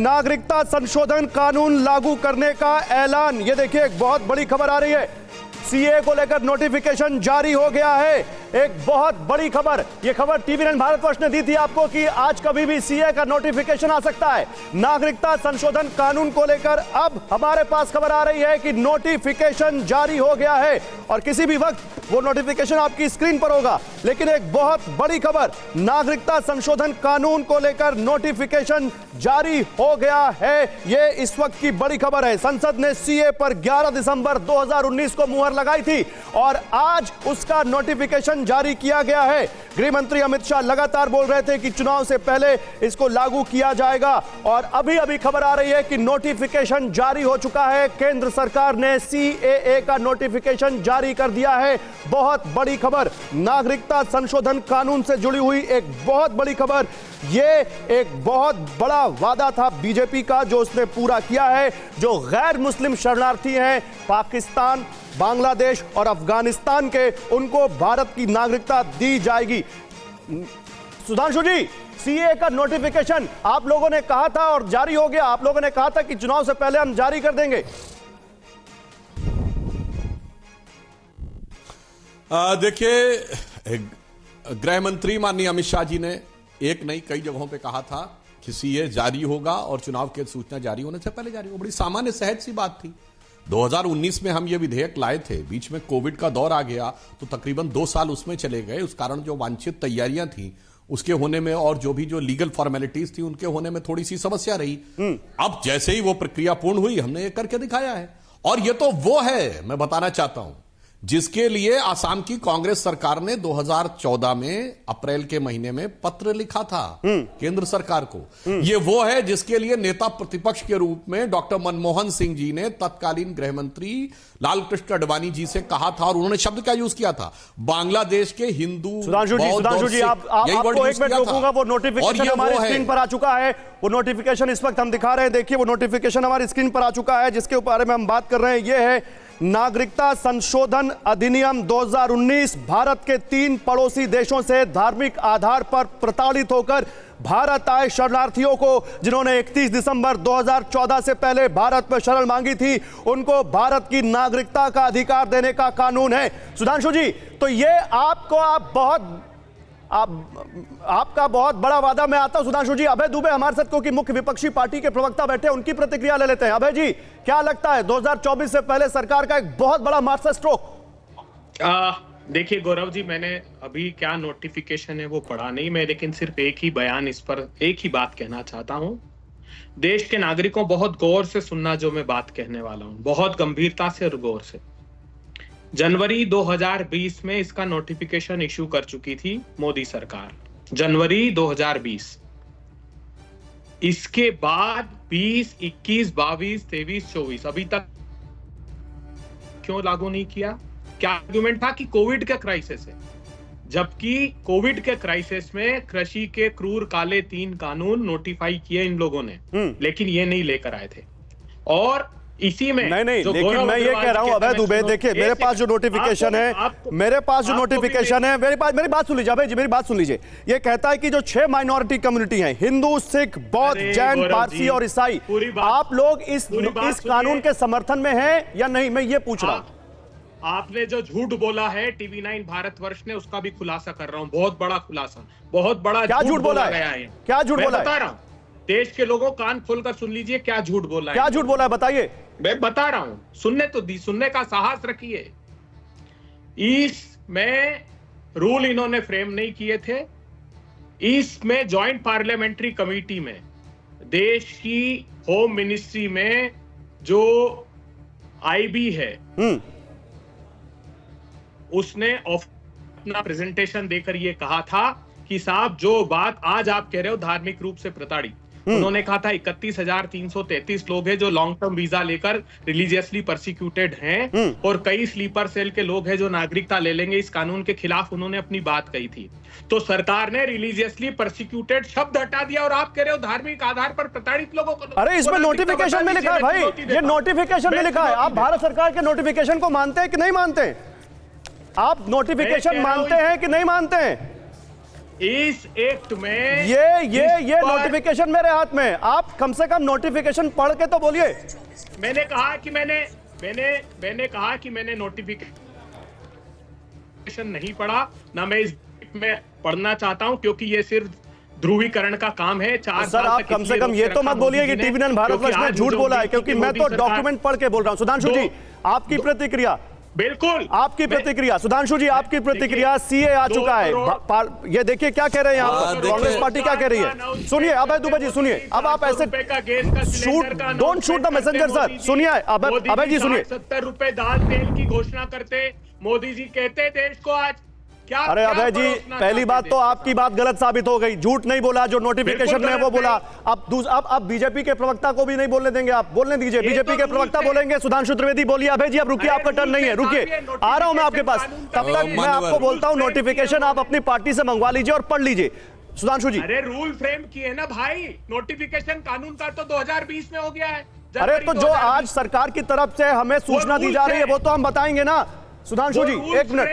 नागरिकता संशोधन कानून लागू करने का ऐलान। ये देखिए एक बहुत बड़ी खबर आ रही है, सीए को लेकर नोटिफिकेशन जारी हो गया है। एक बहुत बड़ी खबर, ये खबर टीवी9 भारतवर्ष ने दी थी आपको कि आज कभी भी सीए का नोटिफिकेशन आ सकता है। नागरिकता संशोधन कानून को लेकर अब हमारे पास खबर आ रही है कि नोटिफिकेशन जारी हो गया है और किसी भी वक्त वो नोटिफिकेशन आपकी स्क्रीन पर होगा। लेकिन एक बहुत बड़ी खबर, नागरिकता संशोधन कानून को लेकर नोटिफिकेशन जारी हो गया है। ये इस वक्त की बड़ी खबर है। संसद ने सीए पर 11 दिसंबर 2019 को मुहर लगाई थी और आज उसका नोटिफिकेशन जारी किया गया है। गृह मंत्री अमित शाह लगातार बोल रहे थे कि चुनाव से पहले इसको लागू किया जाएगा और अभी अभी खबर आ रही है कि नोटिफिकेशन जारी हो चुका है। केंद्र सरकार ने सीएए का नोटिफिकेशन जारी कर दिया है। बहुत बड़ी खबर, नागरिकता संशोधन कानून से जुड़ी हुई एक बहुत बड़ी खबर। ये एक बहुत बड़ा वादा था बीजेपी का जो उसने पूरा किया है। जो गैर मुस्लिम शरणार्थी हैं पाकिस्तान, बांग्लादेश और अफगानिस्तान के, उनको भारत की नागरिकता दी जाएगी। सुधांशु जी, सीए का नोटिफिकेशन आप लोगों ने कहा था और जारी हो गया। आप लोगों ने कहा था कि चुनाव से पहले हम जारी कर देंगे। देखिए, गृह मंत्री माननीय अमित शाह जी ने एक नहीं कई जगहों पे कहा था कि सीए जारी होगा और चुनाव की सूचना जारी होने से पहले जारी होगा। बड़ी सामान्य सहज सी बात थी। 2019 में हम ये विधेयक लाए थे, बीच में कोविड का दौर आ गया तो तकरीबन 2 साल उसमें चले गए। उस कारण जो वांछित तैयारियां थी उसके होने में और जो भी जो लीगल फॉर्मेलिटीज थी उनके होने में थोड़ी सी समस्या रही। अब जैसे ही वो प्रक्रिया पूर्ण हुई हमने ये करके दिखाया है और ये तो वो है, मैं बताना चाहता हूं, जिसके लिए आसाम की कांग्रेस सरकार ने 2014 में अप्रैल के महीने में पत्र लिखा था केंद्र सरकार को। ये वो है जिसके लिए नेता प्रतिपक्ष के रूप में डॉक्टर मनमोहन सिंह जी ने तत्कालीन गृह मंत्री लालकृष्ण आडवाणी जी से कहा था और उन्होंने शब्द क्या यूज किया था, बांग्लादेश के हिंदू। सुधांशु जी आपको एक मिनट रोकूंगा। वो नोटिफिकेशन हमारी स्क्रीन पर आ चुका है। वो नोटिफिकेशन इस वक्त हम दिखा रहे हैं। देखिए वो नोटिफिकेशन हमारी स्क्रीन पर आ चुका है जिसके बारे में हम बात कर रहे हैं। ये है नागरिकता संशोधन अधिनियम 2019। भारत के 3 पड़ोसी देशों से धार्मिक आधार पर प्रताड़ित होकर भारत आए शरणार्थियों को, जिन्होंने 31 दिसंबर 2014 से पहले भारत में शरण मांगी थी, उनको भारत की नागरिकता का अधिकार देने का कानून है। सुधांशु जी, तो ये आपका बहुत बड़ा वादा। मैं आता हूं सुधांशु जी, अभय दुबे हमारे साथ क्योंकि मुख्य विपक्षी पार्टी के प्रवक्ता बैठे, उनकी प्रतिक्रिया ले लेते हैं। अभय जी, क्या लगता है 2024 से पहले सरकार का एक बहुत बड़ा मास्टर स्ट्रोक? देखिए गौरव जी, मैंने अभी क्या नोटिफिकेशन है वो पढ़ा नहीं मैं, लेकिन सिर्फ एक ही बयान, इस पर एक ही बात कहना चाहता हूं। देश के नागरिकों बहुत गौर से सुनना जो मैं बात कहने वाला हूं, बहुत गंभीरता से और गौर से। जनवरी 2020 में इसका नोटिफिकेशन इशू कर चुकी थी मोदी सरकार, जनवरी 2020। इसके बाद 20, 21, 22, 23, 24 अभी तक क्यों लागू नहीं किया? क्या आर्गुमेंट था कि कोविड का क्राइसिस है, जबकि कोविड के क्राइसिस में कृषि के क्रूर काले 3 कानून नोटिफाई किए इन लोगों ने, लेकिन ये नहीं लेकर आए थे। और इसी में नहीं, लेकिन मैं ये कह रहा हूं अभय दुबे, देखिए मेरे पास जो नोटिफिकेशन है, मेरी बात सुन लीजिए अभय जी, मेरी बात सुन लीजिए। ये कहता है कि जो 6 माइनॉरिटी कम्युनिटी हैं, हिंदू, सिख, बौद्ध, जैन, पारसी और ईसाई, आप लोग इस कानून के समर्थन में हैं या नहीं, मैं ये पूछ रहा हूं। आपने जो झूठ बोला है टीवी9 भारतवर्ष ने, उसका भी खुलासा कर रहा हूं, बहुत बड़ा खुलासा, बहुत बड़ा। क्या झूठ बोला गया है? क्या झूठ बोला है? बता रहा हूं, देश के लोगों कान खोलकर सुन लीजिए क्या झूठ बोला है। क्या झूठ बोला है बताइए। मैं बता रहा हूं, सुनने का साहस रखिए। इसमें रूल इन्होंने फ्रेम नहीं किए थे। इसमें जॉइंट पार्लियामेंट्री कमेटी में देश की होम मिनिस्ट्री में जो आईबी है, उसने अपना प्रेजेंटेशन देकर यह कहा था कि साहब जो बात आज आप कह रहे हो धार्मिक रूप से प्रताड़ित, उन्होंने कहा था 31,333 लोग हैं जो लॉन्ग टर्म वीजा लेकर रिलीजियसली परसिक्यूटेड हैं और कई स्लीपर सेल के लोग हैं जो नागरिकता ले लेंगे। इस कानून के खिलाफ उन्होंने अपनी बात कही थी। तो सरकार ने रिलीजियसली परसिक्यूटेड शब्द हटा दिया और आप कह रहे हो धार्मिक आधार पर प्रताड़ित लोगों को। अरे इसमें नोटिफिकेशन में लिखा है भाई, ये नोटिफिकेशन में लिखा है। आप भारत सरकार के नोटिफिकेशन को मानते हैं कि नहीं मानते? आप नोटिफिकेशन मानते हैं कि नहीं मानते हैं? इस एक्ट में ये नोटिफिकेशन मेरे हाथ में, आप कम से कम नोटिफिकेशन पढ़ के तो बोलिए। मैंने कहा कि मैंने नोटिफिकेशन नहीं पढ़ा, ना मैं इस में पढ़ना चाहता हूं, क्योंकि ये सिर्फ ध्रुवीकरण का काम है। 4 सर आप कम से कम ये तो मत बोलिए कि टीवी9 भारतवर्ष ने झूठ बोला है, क्योंकि मैं तो डॉक्यूमेंट पढ़ के बोल रहा हूं। सुधांशु जी आपकी प्रतिक्रिया, बिल्कुल आपकी प्रतिक्रिया, सुधांशु जी आपकी प्रतिक्रिया। सीए आ चुका है, ये देखिए क्या कह रहे हैं यहाँ पर कांग्रेस पार्टी क्या कह रही है। सुनिए अभय दुबे जी, सुनिए। अब आप ऐसे don't shoot the messenger sir. सुनिए अभय जी सुनिए। 70 रुपए दाल तेल की घोषणा करते मोदी जी, कहते देश को आज क्या। अरे अभय जी पहली बात तो आपकी बात गलत साबित हो गई, झूठ नहीं बोला, जो नोटिफिकेशन में वो बोला। अब बीजेपी के प्रवक्ता को भी नहीं बोलने देंगे आप, बोलने दीजिए। बीजेपी के प्रवक्ता बोलेंगे, सुधांशु त्रिवेदी बोलिए। अभय जी अब रुकिए, आपका टर्न नहीं है, रुकिए, आ रहा हूं मैं आपके पास। तब तक मैं आपको बोलता हूं नोटिफिकेशन आप अपनी पार्टी से मंगवा लीजिए और पढ़ लीजिए। सुधांशु जी अरे रूल फ्रेम किए ना भाई, नोटिफिकेशन कानून का तो 2020 में हो गया है। अरे तो जो आज सरकार की तरफ से हमें सूचना दी जा रही है वो तो हम बताएंगे ना। सुधांशु जी एक मिनट,